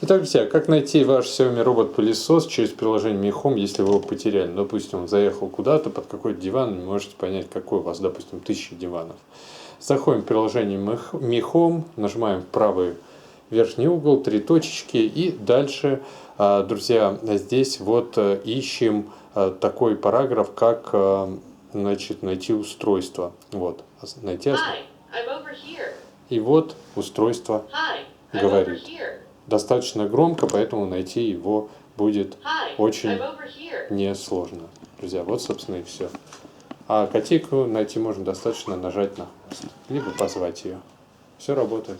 Итак, друзья, как найти ваш Xiaomi робот-пылесос через приложение Mi Home, если вы его потеряли? Допустим, он заехал куда-то под какой-то диван, не можете понять, какой у вас, допустим, 1000 диванов. Заходим в приложение Mi Home, нажимаем в правый верхний угол, 3 точечки, и дальше, друзья, здесь вот ищем такой параграф, как значит, найти устройство. Вот, найти. И вот устройство говорит. Достаточно громко, поэтому найти его будет очень несложно. Друзья, вот, собственно, и все. А котейку найти можно достаточно нажать на хвост, либо позвать ее. Все работает.